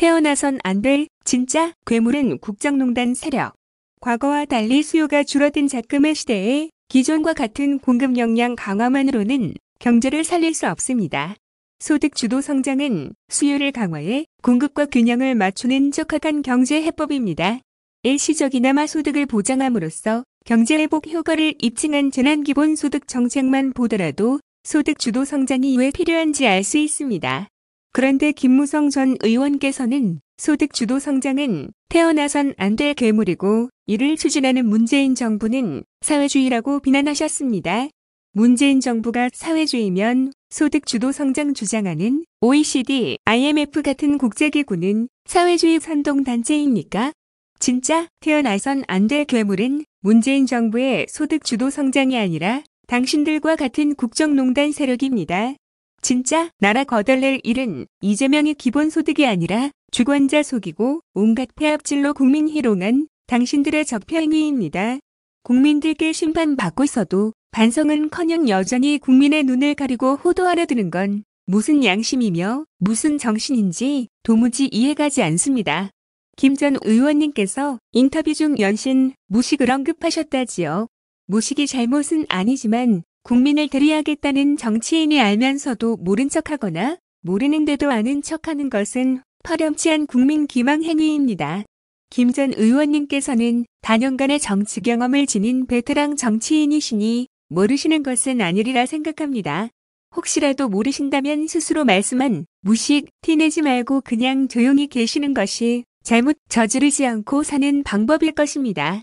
태어나선 안 될 진짜 괴물은 국정농단 세력. 과거와 달리 수요가 줄어든 잡금의 시대에 기존과 같은 공급 역량 강화만으로는 경제를 살릴 수 없습니다. 소득 주도 성장은 수요를 강화해 공급과 균형을 맞추는 척박한 경제 해법입니다. 일시적이나마 소득을 보장함으로써 경제 회복 효과를 입증한 재난기본소득 정책만 보더라도 소득 주도 성장이 왜 필요한지 알 수 있습니다. 그런데 김무성 전 의원께서는 소득 주도 성장은 태어나선 안 될 괴물이고 이를 추진하는 문재인 정부는 사회주의라고 비난하셨습니다. 문재인 정부가 사회주의면 소득 주도 성장 주장하는 OECD, IMF 같은 국제기구는 사회주의 선동단체입니까? 진짜 태어나선 안 될 괴물은 문재인 정부의 소득 주도 성장이 아니라 당신들과 같은 국정농단 세력입니다. 진짜 나라 거덜낼 일은 이재명의 기본소득이 아니라 주권자 속이고 온갖 폐합질로 국민 희롱한 당신들의 적폐행위입니다. 국민들께 심판받고 있어도 반성은커녕 여전히 국민의 눈을 가리고 호도하려 드는 건 무슨 양심이며 무슨 정신인지 도무지 이해가지 않습니다. 김 전 의원님께서 인터뷰 중 연신 무식을 언급하셨다지요. 무식이 잘못은 아니지만 국민을 대리하겠다는 정치인이 알면서도 모른 척하거나 모르는데도 아는 척하는 것은 파렴치한 국민 기망 행위입니다. 김 전 의원님께서는 다년간의 정치 경험을 지닌 베테랑 정치인이시니 모르시는 것은 아니리라 생각합니다. 혹시라도 모르신다면 스스로 말씀한 무식, 티내지 말고 그냥 조용히 계시는 것이 잘못 저지르지 않고 사는 방법일 것입니다.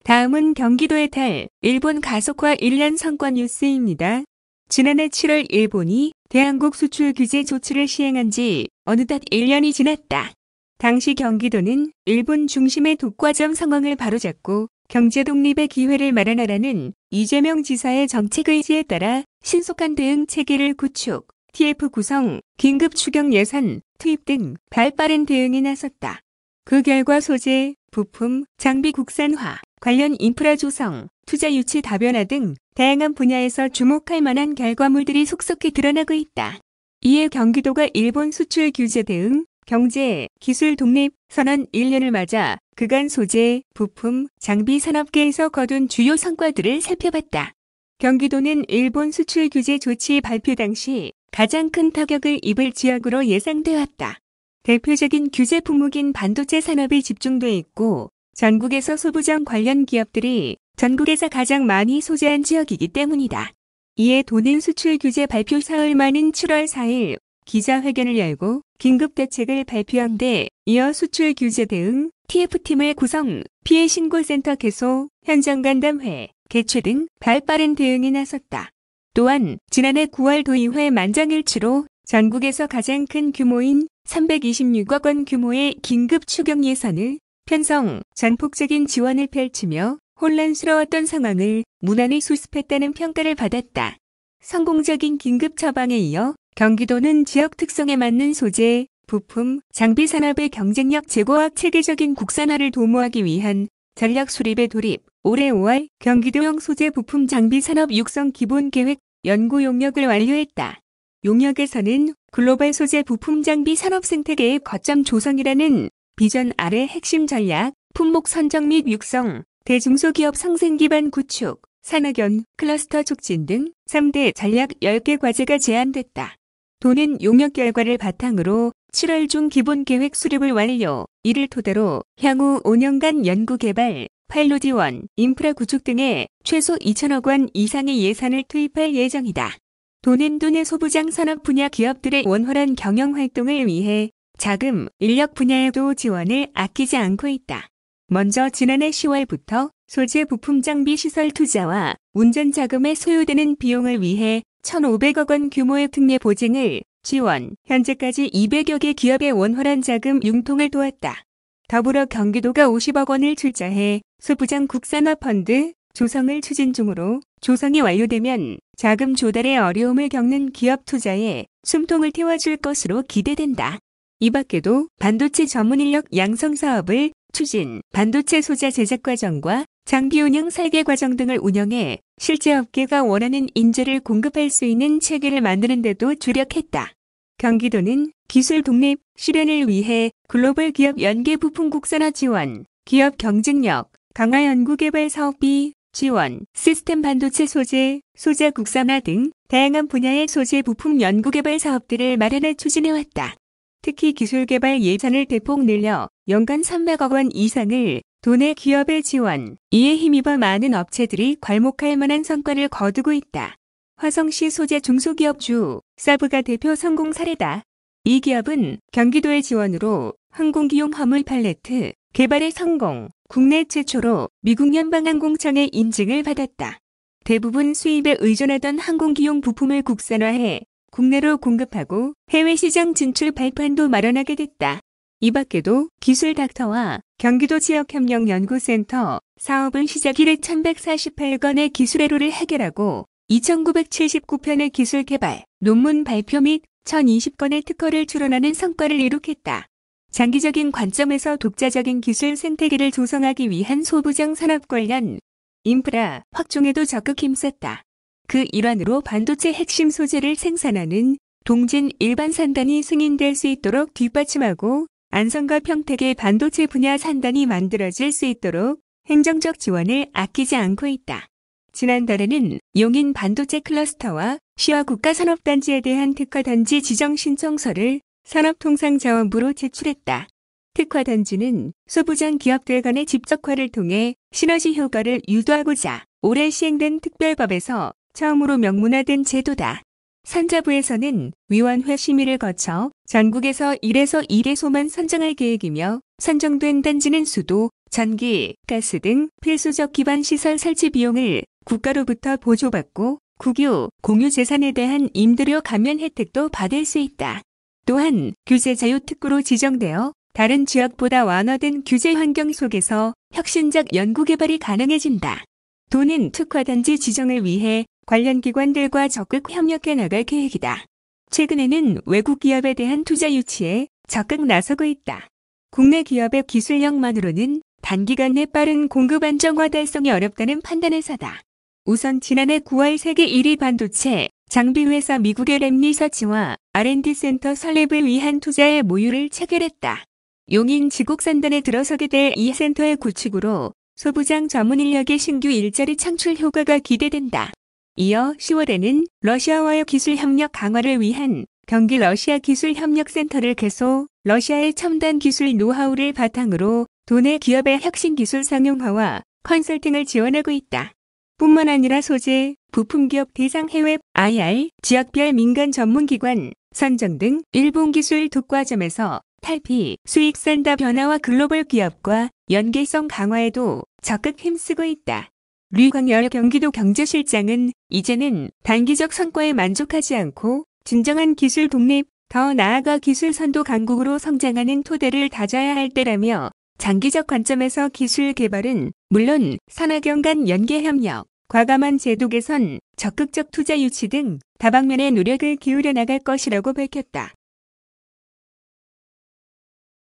다음은 경기도의 달, 일본 가속화 1년 성과 뉴스입니다. 지난해 7월 일본이 대한국 수출 규제 조치를 시행한 지 어느덧 1년이 지났다. 당시 경기도는 일본 중심의 독과점 상황을 바로잡고 경제 독립의 기회를 마련하라는 이재명 지사의 정책 의지에 따라 신속한 대응 체계를 구축, TF 구성, 긴급 추경 예산, 투입 등 발빠른 대응에 나섰다. 그 결과 소재, 부품, 장비 국산화, 관련 인프라 조성, 투자 유치 다변화 등 다양한 분야에서 주목할 만한 결과물들이 속속히 드러나고 있다. 이에 경기도가 일본 수출 규제 대응, 경제, 기술 독립 선언 1년을 맞아 그간 소재, 부품, 장비 산업계에서 거둔 주요 성과들을 살펴봤다. 경기도는 일본 수출 규제 조치 발표 당시 가장 큰 타격을 입을 지역으로 예상되었다. 대표적인 규제 품목인 반도체 산업이 집중돼 있고 전국에서 소부장 관련 기업들이 전국에서 가장 많이 소재한 지역이기 때문이다. 이에 도는 수출 규제 발표 사흘 만인 7월 4일 기자회견을 열고 긴급 대책을 발표한 데 이어 수출 규제 대응, TF팀을 구성, 피해 신고센터 개소, 현장 간담회, 개최 등 발빠른 대응에 나섰다. 또한 지난해 9월 도의회 만장일치로 전국에서 가장 큰 규모인 326억 원 규모의 긴급 추경 예산을 편성, 전폭적인 지원을 펼치며 혼란스러웠던 상황을 무난히 수습했다는 평가를 받았다. 성공적인 긴급 처방에 이어 경기도는 지역 특성에 맞는 소재, 부품, 장비 산업의 경쟁력 제고와 체계적인 국산화를 도모하기 위한 전략 수립에 돌입, 올해 5월 경기도형 소재 부품 장비 산업 육성 기본 계획 연구 용역을 완료했다. 용역에서는 글로벌 소재 부품 장비 산업 생태계의 거점 조성이라는 비전 아래 핵심 전략, 품목 선정 및 육성, 대중소기업 상생 기반 구축, 산학연, 클러스터 촉진 등 3대 전략 10개 과제가 제안됐다. 도는 용역 결과를 바탕으로 7월 중 기본 계획 수립을 완료, 이를 토대로 향후 5년간 연구개발, 판로 지원, 인프라 구축 등에 최소 2천억 원 이상의 예산을 투입할 예정이다. 도는 도내 소부장 산업 분야 기업들의 원활한 경영 활동을 위해 자금, 인력 분야에도 지원을 아끼지 않고 있다. 먼저 지난해 10월부터 소재 부품 장비 시설 투자와 운전 자금에 소요되는 비용을 위해 1,500억 원 규모의 특례 보증을 지원, 현재까지 200여 개 기업의 원활한 자금 융통을 도왔다. 더불어 경기도가 50억 원을 출자해 소부장 국산화 펀드 조성을 추진 중으로 조성이 완료되면 자금 조달에 어려움을 겪는 기업 투자에 숨통을 틔워줄 것으로 기대된다. 이 밖에도 반도체 전문 인력 양성 사업을 추진, 반도체 소자 제작 과정과 장비 운영 설계 과정 등을 운영해 실제 업계가 원하는 인재를 공급할 수 있는 체계를 만드는 데도 주력했다. 경기도는 기술 독립 실현을 위해 글로벌 기업 연계 부품 국산화 지원, 기업 경쟁력 강화 연구개발 사업비 지원, 시스템 반도체 소재, 소재 국산화 등 다양한 분야의 소재 부품 연구개발 사업들을 마련해 추진해왔다. 특히 기술개발 예산을 대폭 늘려 연간 300억 원 이상을 도내 기업에 지원, 이에 힘입어 많은 업체들이 괄목할 만한 성과를 거두고 있다. 화성시 소재 중소기업 주 사브가 대표 성공 사례다. 이 기업은 경기도의 지원으로 항공기용 화물 팔레트 개발에 성공, 국내 최초로 미국 연방항공청의 인증을 받았다. 대부분 수입에 의존하던 항공기용 부품을 국산화해 국내로 공급하고 해외 시장 진출 발판도 마련하게 됐다. 이 밖에도 기술 닥터와 경기도 지역협력연구센터 사업은 시작 이래 1148건의 기술애로를 해결하고 2979편의 기술 개발, 논문 발표 및 1020건의 특허를 출원하는 성과를 이룩했다. 장기적인 관점에서 독자적인 기술 생태계를 조성하기 위한 소부장 산업 관련 인프라 확충에도 적극 힘썼다. 그 일환으로 반도체 핵심 소재를 생산하는 동진 일반 산단이 승인될 수 있도록 뒷받침하고 안성과 평택의 반도체 분야 산단이 만들어질 수 있도록 행정적 지원을 아끼지 않고 있다. 지난달에는 용인 반도체 클러스터와 시와 국가산업단지에 대한 특화단지 지정 신청서를 산업통상자원부로 제출했다. 특화단지는 소부장 기업들 간의 집적화를 통해 시너지 효과를 유도하고자 올해 시행된 특별법에서 처음으로 명문화된 제도다. 산자부에서는 위원회 심의를 거쳐 전국에서 1에서 2개소만 선정할 계획이며 선정된 단지는 수도, 전기, 가스 등 필수적 기반 시설 설치 비용을 국가로부터 보조받고 국유, 공유재산에 대한 임대료 감면 혜택도 받을 수 있다. 또한 규제 자유특구로 지정되어 다른 지역보다 완화된 규제 환경 속에서 혁신적 연구개발이 가능해진다. 도는 특화단지 지정을 위해 관련 기관들과 적극 협력해 나갈 계획이다. 최근에는 외국 기업에 대한 투자 유치에 적극 나서고 있다. 국내 기업의 기술력만으로는 단기간 내 빠른 공급 안정화 달성이 어렵다는 판단에서다. 우선 지난해 9월 세계 1위 반도체 장비회사 미국의 랩리서치와 R&D 센터 설립을 위한 투자의 모유를 체결했다. 용인 지곡산단에 들어서게 될 이 센터의 구축으로 소부장 전문 인력의 신규 일자리 창출 효과가 기대된다. 이어 10월에는 러시아와의 기술 협력 강화를 위한 경기 러시아 기술협력센터를 개소, 러시아의 첨단 기술 노하우를 바탕으로 도내 기업의 혁신 기술 상용화와 컨설팅을 지원하고 있다. 뿐만 아니라 소재, 부품기업 대상 해외 IR, 지역별 민간 전문기관, 선정 등 일본 기술 독과점에서 탈피, 수익 산다 변화와 글로벌 기업과 연계성 강화에도 적극 힘쓰고 있다. 류광열 경기도 경제실장은 이제는 단기적 성과에 만족하지 않고 진정한 기술 독립, 더 나아가 기술 선도 강국으로 성장하는 토대를 다져야 할 때라며 장기적 관점에서 기술 개발은 물론 산학연 간 연계 협력, 과감한 제도 개선, 적극적 투자 유치 등 다방면의 노력을 기울여 나갈 것이라고 밝혔다.